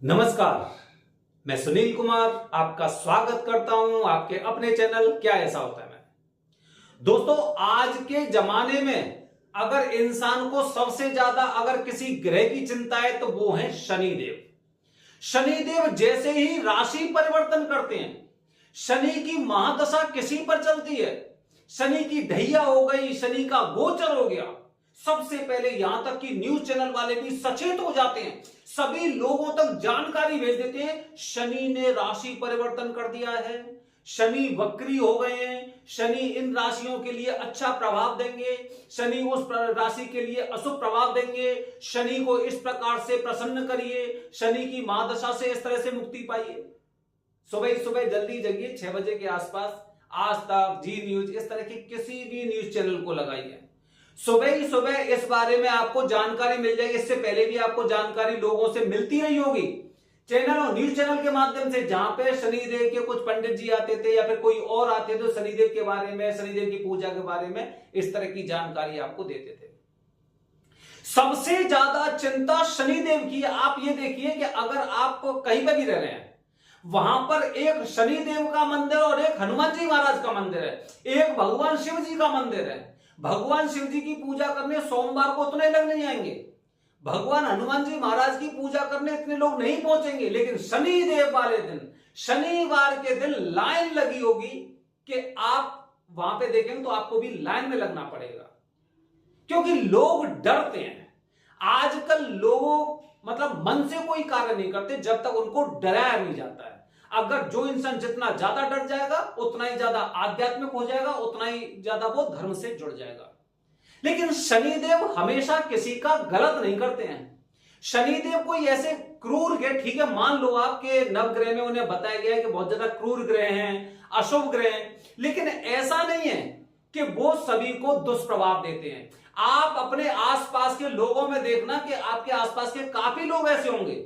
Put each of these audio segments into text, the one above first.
नमस्कार, मैं सुनील कुमार आपका स्वागत करता हूं आपके अपने चैनल क्या ऐसा होता है में। दोस्तों, आज के जमाने में अगर इंसान को सबसे ज्यादा अगर किसी ग्रह की चिंता है तो वो है शनिदेव। शनिदेव जैसे ही राशि परिवर्तन करते हैं, शनि की महादशा किसी पर चलती है, शनि की ढैया हो गई, शनि का गोचर हो गया, सबसे पहले यहां तक कि न्यूज चैनल वाले भी सचेत हो जाते हैं, सभी लोगों तक जानकारी भेज देते हैं शनि ने राशि परिवर्तन कर दिया है, शनि वक्री हो गए हैं, शनि इन राशियों के लिए अच्छा प्रभाव देंगे, शनि उस राशि के लिए अशुभ प्रभाव देंगे, शनि को इस प्रकार से प्रसन्न करिए, शनि की महादशा से इस तरह से मुक्ति पाइए। सुबह सुबह जल्दी जगिए 6 बजे के आसपास आज तक, जी न्यूज, इस तरह की किसी भी न्यूज चैनल को लगाइए। सुबह ही सुबह इस बारे में आपको जानकारी मिल जाएगी। इससे पहले भी आपको जानकारी लोगों से मिलती रही होगी चैनल और न्यूज चैनल के माध्यम से, जहां पे शनिदेव के कुछ पंडित जी आते थे या फिर कोई और आते थे, शनिदेव के बारे में, शनिदेव की पूजा के बारे में इस तरह की जानकारी आपको देते थे। सबसे ज्यादा चिंता शनिदेव की आप ये देखिए कि अगर आप कहीं पर भी रह रहे हैं, वहां पर एक शनिदेव का मंदिर और एक हनुमान जी महाराज का मंदिर है, एक भगवान शिव जी का मंदिर है। भगवान शिव जी की पूजा करने सोमवार को उतने लोग नहीं आएंगे, भगवान हनुमान जी महाराज की पूजा करने इतने लोग नहीं पहुंचेंगे, लेकिन शनिदेव वाले दिन, शनिवार के दिन लाइन लगी होगी कि आप वहां पे देखेंगे तो आपको भी लाइन में लगना पड़ेगा, क्योंकि लोग डरते हैं। आजकल लोग मतलब मन से कोई कार्य नहीं करते जब तक उनको डराया नहीं जाता है। अगर जो इंसान जितना ज्यादा डर जाएगा उतना ही ज्यादा आध्यात्मिक हो जाएगा, उतना ही ज्यादा वो धर्म से जुड़ जाएगा। लेकिन शनिदेव हमेशा किसी का गलत नहीं करते हैं। शनिदेव कोई ऐसे क्रूर ग्रह, ठीक है, मान लो आपके नवग्रह में उन्हें बताया गया है कि बहुत ज्यादा क्रूर ग्रह हैं, अशुभ ग्रह हैं, लेकिन ऐसा नहीं है कि वो सभी को दुष्प्रभाव देते हैं। आप अपने आसपास के लोगों में देखना कि आपके आसपास के काफी लोग ऐसे होंगे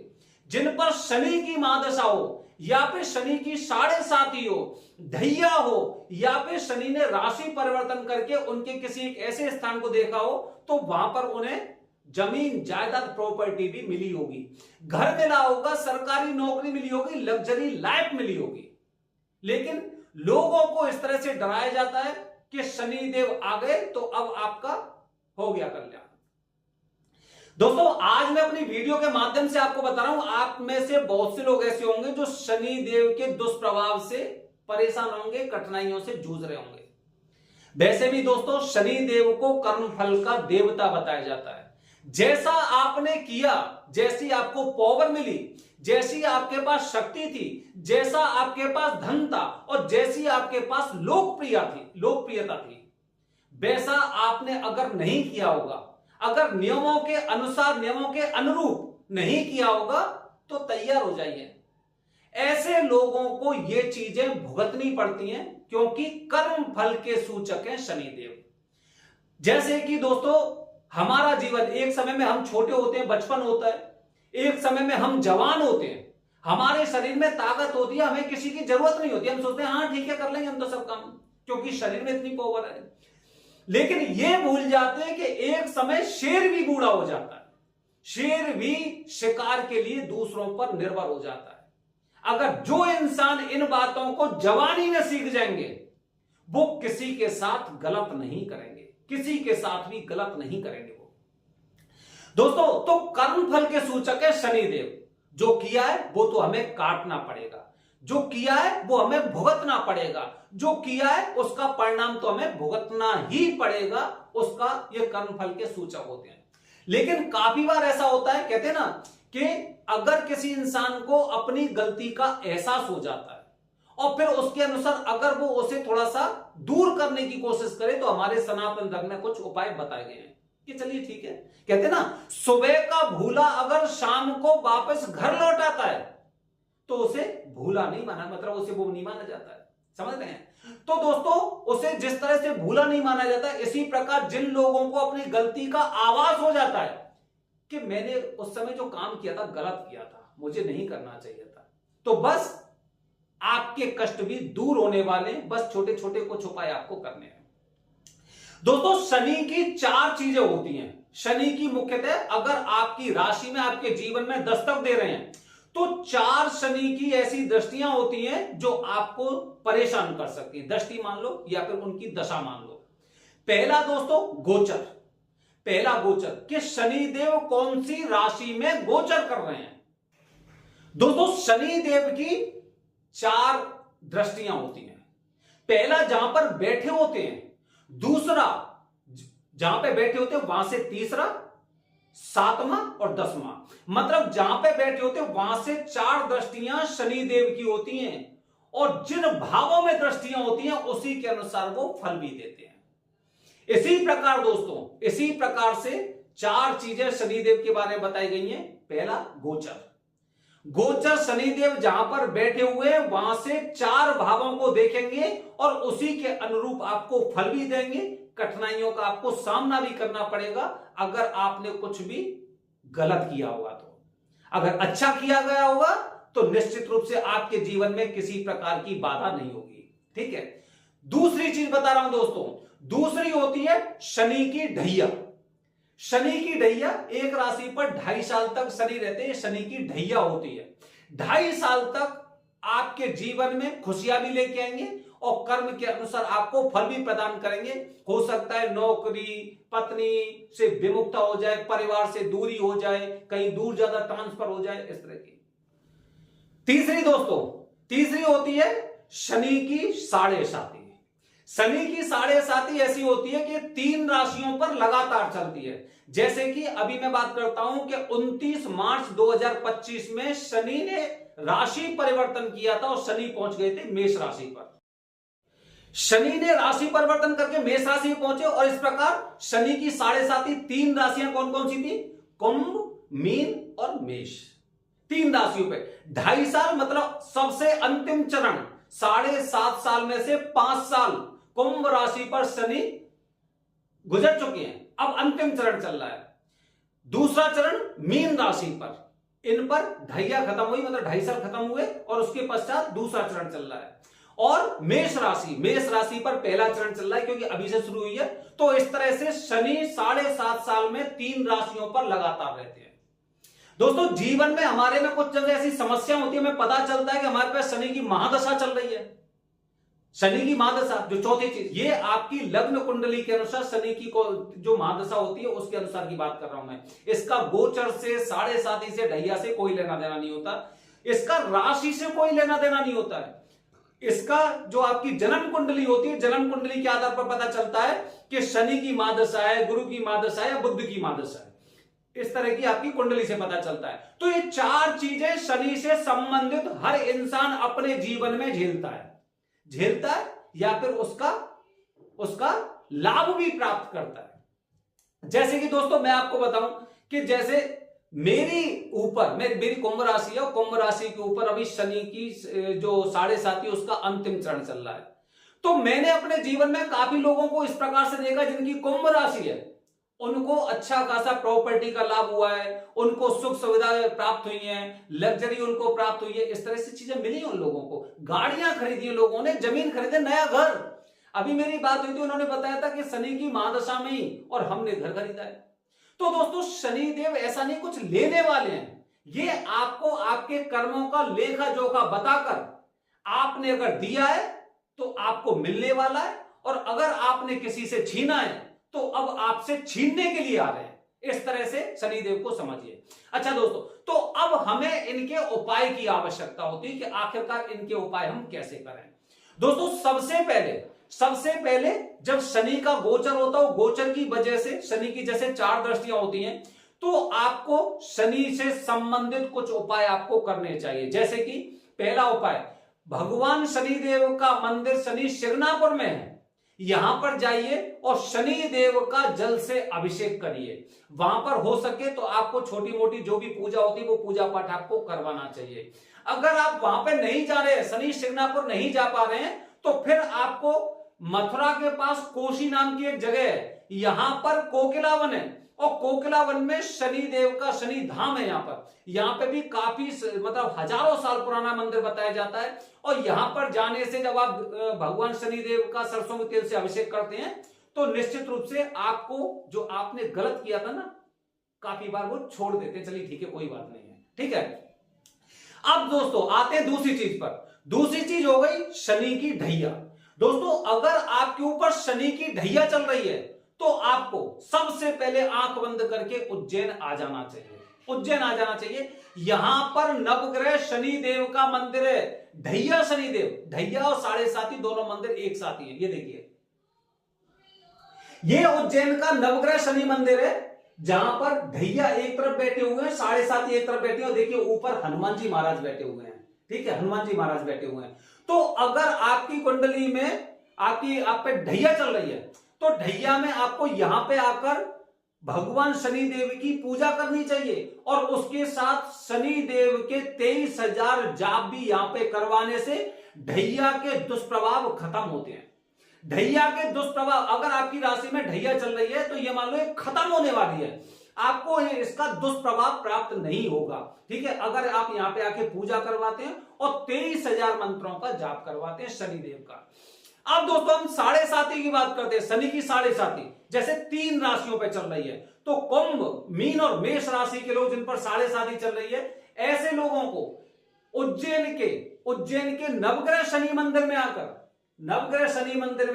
जिन पर शनि की महादशा हो, या फिर शनि की 7.5 हो, ढैया हो, या फिर शनि ने राशि परिवर्तन करके उनके किसी एक ऐसे स्थान को देखा हो तो वहां पर उन्हें जमीन जायदाद प्रॉपर्टी भी मिली होगी, घर मिला होगा, सरकारी नौकरी मिली होगी, लग्जरी लाइफ मिली होगी। लेकिन लोगों को इस तरह से डराया जाता है कि शनिदेव आ गए तो अब आपका हो गया कल्याण। दोस्तों, आज मैं अपनी वीडियो के माध्यम से आपको बता रहा हूं, आप में से बहुत से लोग ऐसे होंगे जो शनि देव के दुष्प्रभाव से परेशान होंगे, कठिनाइयों से जूझ रहे होंगे। वैसे भी दोस्तों, शनि देव को कर्मफल का देवता बताया जाता है। जैसा आपने किया, जैसी आपको पावर मिली, जैसी आपके पास शक्ति थी, जैसा आपके पास धन था और जैसी आपके पास लोकप्रियता थी, वैसा आपने अगर नहीं किया होगा, अगर नियमों के अनुसार, नियमों के अनुरूप नहीं किया होगा तो तैयार हो जाइए। ऐसे लोगों को ये चीजें भुगतनी पड़ती हैं, क्योंकि कर्म फल के सूचक हैं शनिदेव। जैसे कि दोस्तों, हमारा जीवन, एक समय में हम छोटे होते हैं, बचपन होता है, एक समय में हम जवान होते हैं, हमारे शरीर में ताकत होती है, हमें किसी की जरूरत नहीं होती, हम सोचते हैं हाँ ठीक है कर लेंगे हम तो सब काम, क्योंकि शरीर में इतनी पावर है। लेकिन ये भूल जाते हैं कि एक समय शेर भी बूढ़ा हो जाता है, शेर भी शिकार के लिए दूसरों पर निर्भर हो जाता है। अगर जो इंसान इन बातों को जवानी में सीख जाएंगे, वो किसी के साथ गलत नहीं करेंगे, किसी के साथ भी गलत नहीं करेंगे वो। दोस्तों, तो कर्म फल के सूचक है शनिदेव। जो किया है वो तो हमें काटना पड़ेगा, जो किया है वो हमें भुगतना पड़ेगा, जो किया है उसका परिणाम तो हमें भुगतना ही पड़ेगा, उसका ये कर्म फल के सूचक होते हैं। लेकिन काफी बार ऐसा होता है, कहते हैं ना कि अगर किसी इंसान को अपनी गलती का एहसास हो जाता है और फिर उसके अनुसार अगर वो उसे थोड़ा सा दूर करने की कोशिश करे, तो हमारे सनातन धर्म में कुछ उपाय बताए गए हैं कि चलिए ठीक है, कहते हैं ना, सुबह का भूला अगर शाम को वापस घर लौट आता है तो उसे भूला नहीं माना, मतलब उसे वो नहीं माना जाता है, समझ रहे हैं। तो दोस्तों, उसे जिस तरह से भूला नहीं माना जाता है, इसी प्रकार जिन लोगों को अपनी गलती का आभास हो जाता है कि मैंने उस समय जो काम किया था गलत किया था, मुझे नहीं करना चाहिए था, तो बस आपके कष्ट भी दूर होने वाले, बस छोटे छोटे कुछ उपाय आपको करने हैं। दोस्तों, शनि की 4 चीजें होती हैं। शनि की मुख्यतः अगर आपकी राशि में, आपके जीवन में दस्तक दे रहे हैं तो 4 शनि की ऐसी दृष्टियां होती हैं जो आपको परेशान कर सकती है। दृष्टि मान लो या फिर उनकी दशा मान लो। पहला दोस्तों गोचर, पहला गोचर कि शनिदेव कौन सी राशि में गोचर कर रहे हैं। दोस्तों शनिदेव की 4 दृष्टियां होती हैं। पहला जहां पर बैठे होते हैं, दूसरा जहां पे बैठे होते हैं वहां से तीसरा, 7वां और 10वां, मतलब जहां पे बैठे होते हैं वहां से 4 दृष्टियां शनिदेव की होती हैं और जिन भावों में दृष्टियां होती हैं उसी के अनुसार वो फल भी देते हैं। इसी प्रकार दोस्तों, इसी प्रकार से 4 चीजें शनिदेव के बारे में बताई गई हैं। पहला गोचर, गोचर शनिदेव जहां पर बैठे हुए हैं वहां से 4 भावों को देखेंगे और उसी के अनुरूप आपको फल भी देंगे। कठिनाइयों का आपको सामना भी करना पड़ेगा अगर आपने कुछ भी गलत किया होगा तो। अगर अच्छा किया गया होगा तो निश्चित रूप से आपके जीवन में किसी प्रकार की बाधा नहीं होगी। ठीक है, दूसरी चीज बता रहा हूं दोस्तों, दूसरी होती है शनि की ढैया। शनि की ढैया, एक राशि पर 2.5 साल तक शनि रहते हैं, शनि की ढैया होती है। 2.5 साल तक आपके जीवन में खुशियां भी लेके आएंगे और कर्म के अनुसार आपको फल भी प्रदान करेंगे। हो सकता है नौकरी, पत्नी से विमुखता हो जाए, परिवार से दूरी हो जाए, कहीं दूर ज्यादा ट्रांसफर हो जाए, इस तरह की। तीसरी दोस्तों, तीसरी होती है शनि की साढ़े साती। शनि की साढ़े साती ऐसी होती है कि 3 राशियों पर लगातार चलती है। जैसे कि अभी मैं बात करता हूं कि 29 मार्च 2025 में शनि ने राशि परिवर्तन किया था और शनि पहुंच गए थे मेष राशि पर। शनि ने राशि परिवर्तन करके मेष राशि में पहुंचे और इस प्रकार शनि की साढ़े साती 3 राशियां कौन कौन सी थी? कुंभ, मीन और मेष। 3 राशियों पे 2.5 साल, मतलब सबसे अंतिम चरण 7.5 साल में से 5 साल कुंभ राशि पर शनि गुजर चुके हैं। अब अंतिम चरण चल रहा है, दूसरा चरण मीन राशि पर। इन पर ढैया खत्म हुई, मतलब 2.5 साल खत्म हुए और उसके पश्चात दूसरा चरण चल रहा है। और मेष राशि, मेष राशि पर पहला चरण चल रहा है क्योंकि अभी से शुरू हुई है। तो इस तरह से शनि 7.5 साल में 3 राशियों पर लगातार रहते हैं। दोस्तों जीवन में हमारे में कुछ जगह ऐसी समस्या होती है, हमें पता चलता है कि हमारे पास शनि की महादशा चल रही है। शनि की महादशा, जो चौथी चीज, ये आपकी लग्न कुंडली के अनुसार शनि की जो महादशा होती है उसके अनुसार की बात कर रहा हूं मैं। इसका गोचर से, साढ़े साती से, ढैया से कोई लेना देना नहीं होता। इसका राशि से कोई लेना देना नहीं होता है। इसका जो आपकी जन्म कुंडली होती है, जन्म कुंडली के आधार पर पता चलता है कि शनि की महादशा है, गुरु की महादशा है या बुध की महादशा है। इस तरह की आपकी कुंडली से पता चलता है। तो ये 4 चीजें शनि से संबंधित हर इंसान अपने जीवन में झेलता है या फिर उसका लाभ भी प्राप्त करता है। जैसे कि दोस्तों मैं आपको बताऊं कि जैसे मेरी कुंभ राशि है और कुंभ राशि के ऊपर अभी शनि की जो साढ़े साती उसका अंतिम चरण चल रहा है। तो मैंने अपने जीवन में काफी लोगों को इस प्रकार से देखा जिनकी कुंभ राशि है, उनको अच्छा खासा प्रॉपर्टी का लाभ हुआ है, उनको सुख सुविधाएं प्राप्त हुई हैं, लग्जरी उनको प्राप्त हुई है, इस तरह से चीजें मिली उन लोगों को। गाड़ियां खरीदी लोगों ने, जमीन खरीदे, नया घर। अभी मेरी बात हुई थी, उन्होंने बताया था कि शनि की महादशा में ही और हमने घर खरीदा है। तो दोस्तों शनिदेव ऐसा नहीं कुछ लेने वाले हैं, ये आपको आपके कर्मों का लेखा जोखा बताकर आपने अगर दिया है तो आपको मिलने वाला है, और अगर आपने किसी से छीना है तो अब आपसे छीनने के लिए आ रहे हैं। इस तरह से शनिदेव को समझिए। अच्छा दोस्तों, तो अब हमें इनके उपाय की आवश्यकता होती है कि आखिरकार इनके उपाय हम कैसे करें। दोस्तों सबसे पहले जब शनि का गोचर होता है, गोचर की वजह से शनि की जैसे 4 दृष्टियां होती हैं, तो आपको शनि से संबंधित कुछ उपाय आपको करने चाहिए। जैसे कि पहला उपाय, भगवान शनिदेव का मंदिर शनि शिंगणापुर में है, यहां पर जाइए और शनि देव का जल से अभिषेक करिए। वहां पर हो सके तो आपको छोटी मोटी जो भी पूजा होती है वो पूजा पाठ आपको करवाना चाहिए। अगर आप वहां पर नहीं जा रहे हैं, शनि शिंगणापुर नहीं जा पा रहे हैं, तो फिर आपको मथुरा के पास कोशी नाम की एक जगह है, यहां पर कोकिलावन है, और कोकिलावन में शनि देव का शनि धाम है। यहां पे भी काफी मतलब हजारों साल पुराना मंदिर बताया जाता है। और यहां पर जाने से जब आप भगवान शनि देव का सरसों के तेल से अभिषेक करते हैं तो निश्चित रूप से आपको जो आपने गलत किया था ना, काफी बार वो छोड़ देते, चलिए ठीक है कोई बात नहीं है, ठीक है। अब दोस्तों आते हैं दूसरी चीज पर। दूसरी चीज हो गई शनि की ढैया। दोस्तों अगर आपके ऊपर शनि की ढैया चल रही है तो आपको सबसे पहले आंख बंद करके उज्जैन आ जाना चाहिए। उज्जैन आ जाना चाहिए। यहां पर नवग्रह शनि देव का मंदिर है। ढैया शनि देव, ढैया और साढ़े साथी दोनों मंदिर एक साथ ही है। ये देखिए, ये उज्जैन का नवग्रह शनि मंदिर है जहां पर ढैया एक तरफ बैठे हुए हैं, साढ़े साथी एक तरफ बैठे हैं और देखिए ऊपर हनुमान जी महाराज बैठे हुए हैं। ठीक है, हनुमान जी महाराज बैठे हुए हैं। तो अगर आपकी कुंडली में आप पे ढैया चल रही है तो ढैया में आपको यहां पे आकर भगवान शनि देव की पूजा करनी चाहिए और उसके साथ शनि देव के 23,000 जाप भी यहां पे करवाने से ढैया के दुष्प्रभाव खत्म होते हैं। ढैया के दुष्प्रभाव, अगर आपकी राशि में ढैया चल रही है तो ये मान लो खत्म होने वाली है, आपको इसका दुष्प्रभाव प्राप्त नहीं होगा। ठीक है, अगर आप यहां पे आके पूजा करवाते हैं और 23,000 मंत्रों का जाप करवाते हैं शनिदेव का। अब दोस्तों हम साढ़े साथी की बात करते हैं। शनि की साढ़े साथी जैसे 3 राशियों पे चल रही है तो कुंभ, मीन और मेष राशि के लोग जिन पर साढ़े साथी चल रही है, ऐसे लोगों को उज्जैन के नवग्रह शनि मंदिर में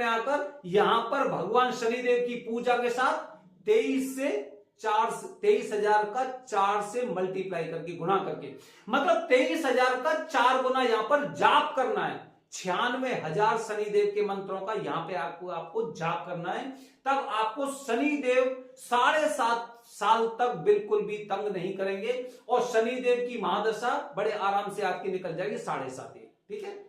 आकर यहां पर भगवान शनिदेव की पूजा के साथ 23,000 का 4 से मल्टीप्लाई करके, गुणा करके, मतलब 23,000 का 4 गुना यहां पर जाप करना है। 96,000 शनिदेव के मंत्रों का यहां पे आपको जाप करना है। तब आपको शनिदेव 7.5 साल तक बिल्कुल भी तंग नहीं करेंगे और शनिदेव की महादशा बड़े आराम से आपकी निकल जाएगी 7.5। ठीक है,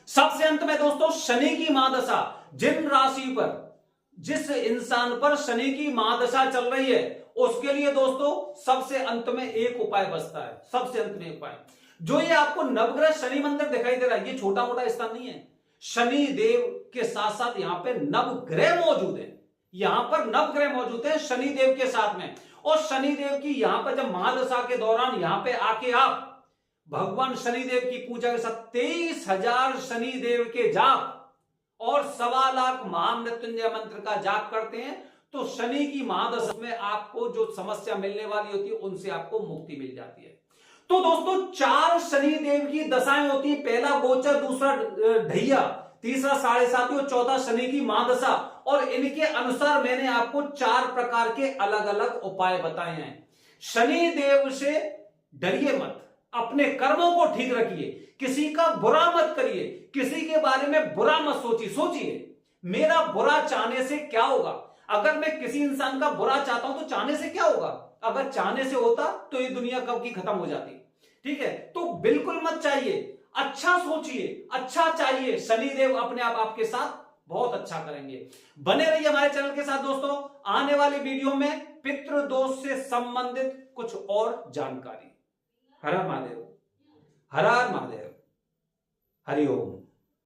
सबसे अंत में दोस्तों शनि की महादशा, जिन राशि पर, जिस इंसान पर शनि की महादशा चल रही है उसके लिए दोस्तों सबसे अंत में एक उपाय बचता है। सबसे अंत में उपाय, जो ये आपको नवग्रह शनि मंदिर दिखाई दे रहा है, ये छोटा मोटा स्थान नहीं है। शनि देव के साथ साथ यहां पे नवग्रह मौजूद है। यहां पर नवग्रह मौजूद है शनि देव के साथ में। और शनि देव की यहां पर जब महादशा के दौरान यहां पे आके आप भगवान शनिदेव की पूजा के साथ 23,000 शनिदेव के जाप और 1.25 लाख महामृत्युंजय मंत्र का जाप करते हैं तो शनि की महादशा में आपको जो समस्या मिलने वाली होती है उनसे आपको मुक्ति मिल जाती है। तो दोस्तों 4 शनिदेव की दशाएं होती है, पहला गोचर, दूसरा ढैया, तीसरा साढ़े साथी और चौथा शनि की महादशा। और इनके अनुसार मैंने आपको 4 प्रकार के अलग अलग उपाय बताए हैं। शनि देव से डरिए मत, अपने कर्मों को ठीक रखिए, किसी का बुरा मत करिए, किसी के बारे में बुरा मत सोचिए मेरा बुरा चाहने से क्या होगा। अगर मैं किसी इंसान का बुरा चाहता हूं तो चाहने से क्या होगा, अगर चाहने से होता तो ये दुनिया कब की खत्म हो जाती। ठीक है, तो बिल्कुल मत चाहिए, अच्छा सोचिए, अच्छा चाहिए, शनिदेव अपने आप आपके साथ बहुत अच्छा करेंगे। बने रहिए हमारे चैनल के साथ दोस्तों। आने वाली वीडियो में पितृदोष से संबंधित कुछ और जानकारी। हर हर महादेव, हर हर महादेव, हरि ओम।